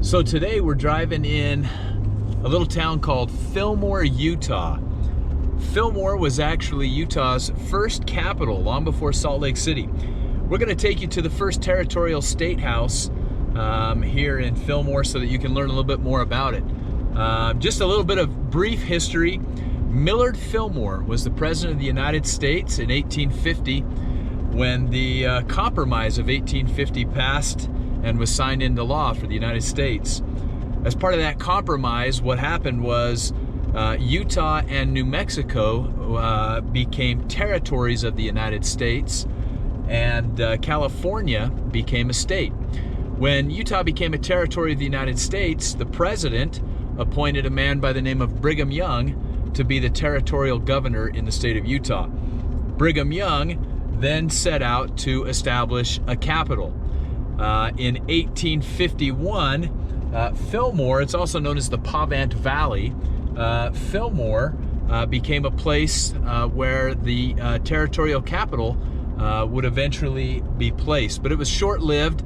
So today we're driving in a little town called Fillmore, Utah. Fillmore was actually Utah's first capital long before Salt Lake City. We're going to take you to the first Territorial Statehouse here in Fillmore so that you can learn a little bit more about it. Just a little bit of brief history. Millard Fillmore was the President of the United States in 1850 when the Compromise of 1850 passed and was signed into law for the United States. As part of that compromise, what happened was Utah and New Mexico became territories of the United States, and California became a state. When Utah became a territory of the United States, the president appointed a man by the name of Brigham Young to be the territorial governor in the state of Utah. Brigham Young then set out to establish a capital. In 1851, Fillmore, it's also known as the Pavant Valley, Fillmore became a place where the territorial capital would eventually be placed. But it was short-lived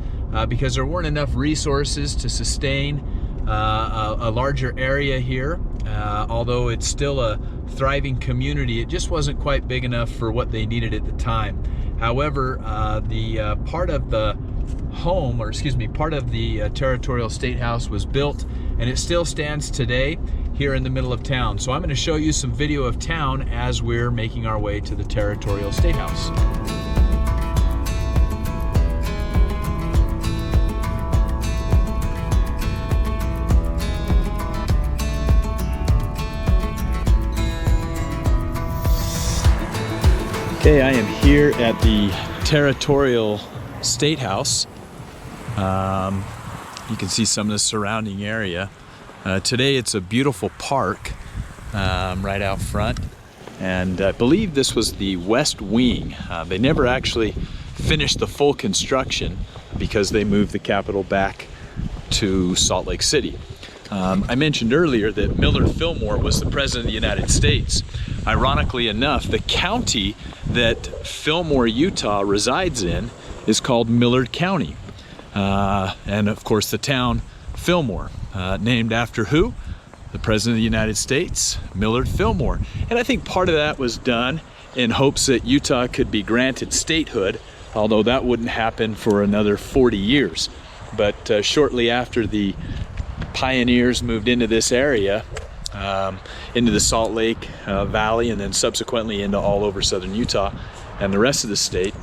because there weren't enough resources to sustain a larger area here. Although it's still a thriving community, it just wasn't quite big enough for what they needed at the time. However, the part of the part of the Territorial Statehouse was built, and it still stands today here in the middle of town. So I'm going to show you some video of town as we're making our way to the Territorial Statehouse. Okay, I am here at the Territorial Statehouse. You can see some of the surrounding area. Today it's a beautiful park right out front, and I believe this was the west wing. They never actually finished the full construction because they moved the capital back to Salt Lake City. I mentioned earlier that Millard Fillmore was the President of the United States. Ironically enough, the county that Fillmore, Utah resides in is called Millard County. And of course the town Fillmore, named after who? The President of the United States, Millard Fillmore. And I think part of that was done in hopes that Utah could be granted statehood, although that wouldn't happen for another 40 years. But shortly after the pioneers moved into this area, into the Salt Lake Valley, and then subsequently into all over southern Utah and the rest of the state,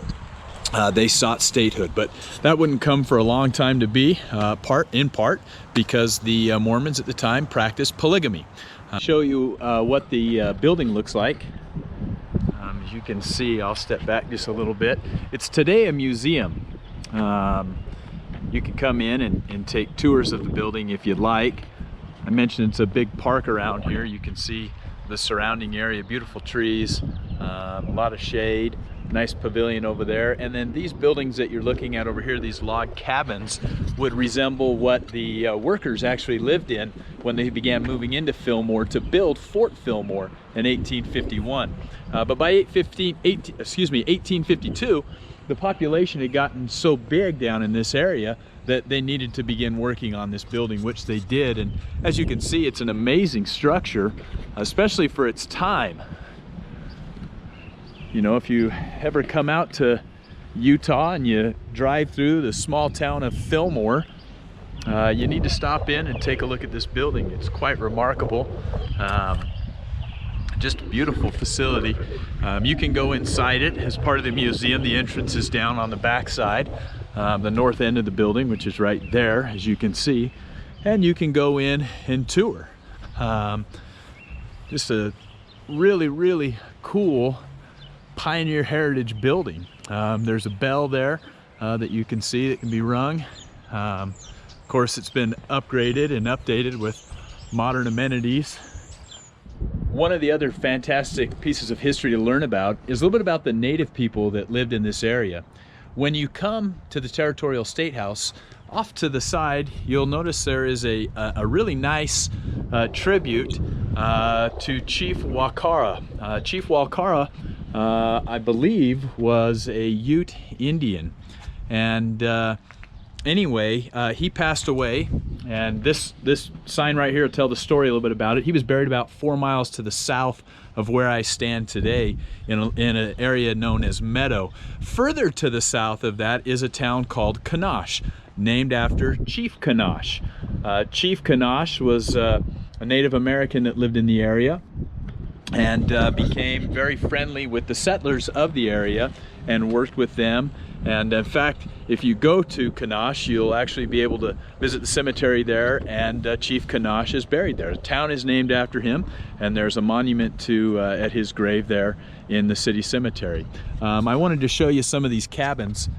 they sought statehood. But that wouldn't come for a long time to be, in part because the Mormons at the time practiced polygamy. I'll show you what the building looks like. As you can see, I'll step back just a little bit. It's today a museum. You can come in and take tours of the building if you'd like. I mentioned it's a big park around here. You can see the surrounding area, beautiful trees, a lot of shade, nice pavilion over there. And then these buildings that you're looking at over here, these log cabins, would resemble what the workers actually lived in when they began moving into Fillmore to build Fort Fillmore in 1851. But by 1852, the population had gotten so big down in this area that they needed to begin working on this building, which they did. And as you can see, it's an amazing structure, especially for its time. You know, if you ever come out to Utah and you drive through the small town of Fillmore, you need to stop in and take a look at this building. It's quite remarkable. Just a beautiful facility. You can go inside it as part of the museum. The entrance is down on the back side, the north end of the building, which is right there, as you can see. And you can go in and tour. Just a really, really cool pioneer heritage building. There's a bell there that you can see that can be rung. Of course, it's been upgraded and updated with modern amenities. One of the other fantastic pieces of history to learn about is a little bit about the native people that lived in this area. When you come to the Territorial Statehouse, off to the side, you'll notice there is a really nice tribute to Chief Wakara. Chief Wakara, I believe, was a Ute Indian. And anyway, he passed away And this sign right here will tell the story a little bit about it. He was buried about 4 miles to the south of where I stand today in an area known as Meadow. Further to the south of that is a town called Kanosh, named after Chief Kanosh. Chief Kanosh was a Native American that lived in the area and became very friendly with the settlers of the area and worked with them. And in fact, if you go to Kanosh, you'll actually be able to visit the cemetery there, and Chief Kanosh is buried there. The town is named after him, and there's a monument to at his grave there in the city cemetery. I wanted to show you some of these cabins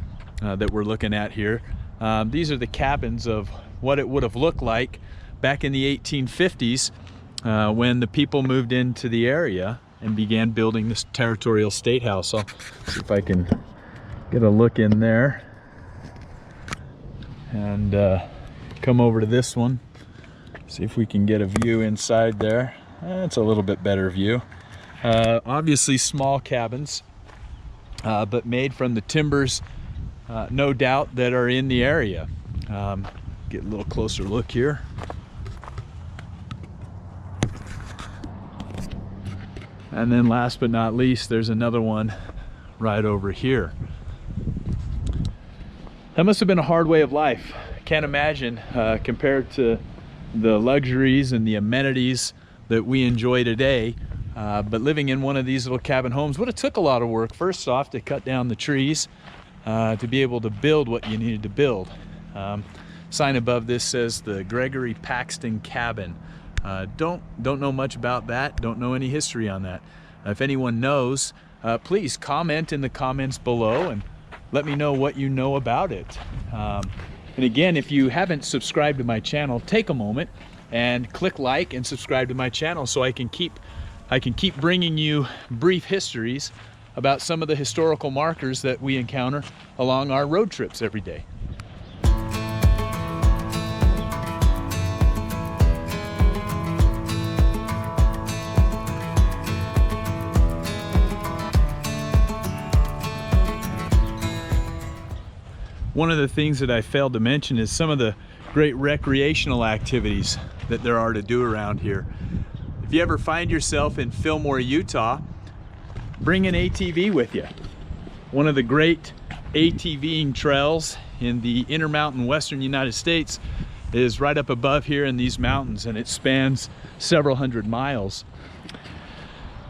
that we're looking at here. These are the cabins of what it would have looked like back in the 1850s when the people moved into the area and began building this Territorial Statehouse. I'll see if I can get a look in there and come over to this one, see if we can get a view inside there. It's a little bit better view. Obviously small cabins, but made from the timbers, no doubt, that are in the area. Get a little closer look here. And then last but not least, there's another one right over here. That must have been a hard way of life. I can't imagine compared to the luxuries and the amenities that we enjoy today. But living in one of these little cabin homes would have took a lot of work. First off, to cut down the trees to be able to build what you needed to build. Sign above this says the Gregory Paxton Cabin. Don't know much about that. Don't know any history on that. If anyone knows, please comment in the comments below and let me know what you know about it. And again, if you haven't subscribed to my channel, take a moment and click like and subscribe to my channel so I can keep bringing you brief histories about some of the historical markers that we encounter along our road trips every day. One of the things that I failed to mention is some of the great recreational activities that there are to do around here. If you ever find yourself in Fillmore, Utah, bring an ATV with you. One of the great ATVing trails in the Intermountain Western United States is right up above here in these mountains, and it spans several hundred miles.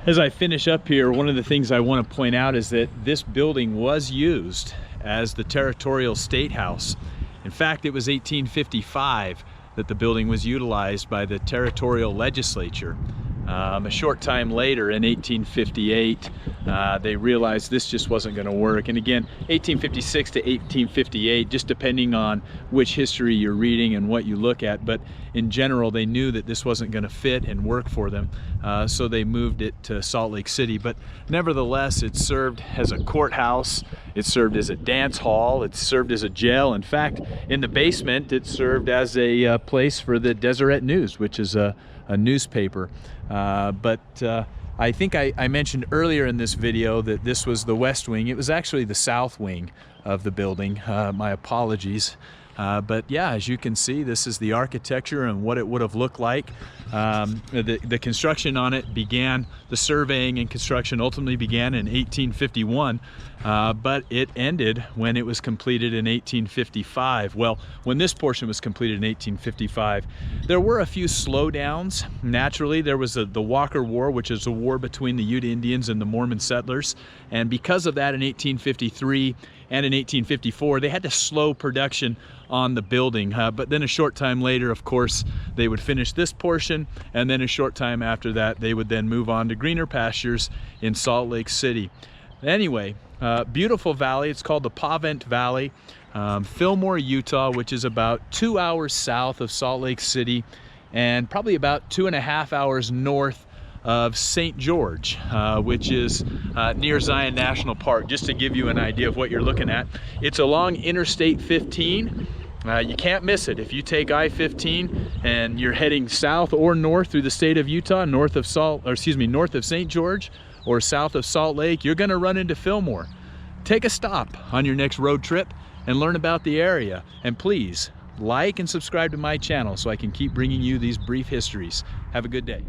As I finish up here, one of the things I want to point out is that this building was used as the Territorial Statehouse. In fact, it was 1855 that the building was utilized by the Territorial Legislature. A short time later, in 1858, they realized this just wasn't going to work. And again, 1856 to 1858, just depending on which history you're reading and what you look at. But in general, they knew that this wasn't going to fit and work for them. So they moved it to Salt Lake City. But nevertheless, it served as a courthouse. It served as a dance hall. It served as a jail. In fact, in the basement, it served as a place for the Deseret News, which is a newspaper. I think I mentioned earlier in this video that this was the west wing. It was actually the south wing of the building. My apologies. But yeah, as you can see, this is the architecture and what it would have looked like. The construction on it began, the surveying and construction ultimately began in 1851, but it ended when it was completed in 1855. Well, when this portion was completed in 1855, there were a few slowdowns. Naturally, there was the Walker War, which is a war between the Ute Indians and the Mormon settlers. And because of that, in 1853 and in 1854, they had to slow production on the building. But then a short time later, of course, they would finish this portion, and then a short time after that, they would then move on to greener pastures in Salt Lake City. Anyway, beautiful valley. It's called the Pavent Valley. Fillmore, Utah, which is about 2 hours south of Salt Lake City and probably about 2.5 hours north of St. George, which is near Zion National Park, just to give you an idea of what you're looking at. It's along Interstate 15. You can't miss it. If you take I-15 and you're heading south or north through the state of Utah, north of St. George or south of Salt Lake, you're gonna run into Fillmore. Take a stop on your next road trip and learn about the area. And please like and subscribe to my channel so I can keep bringing you these brief histories. Have a good day.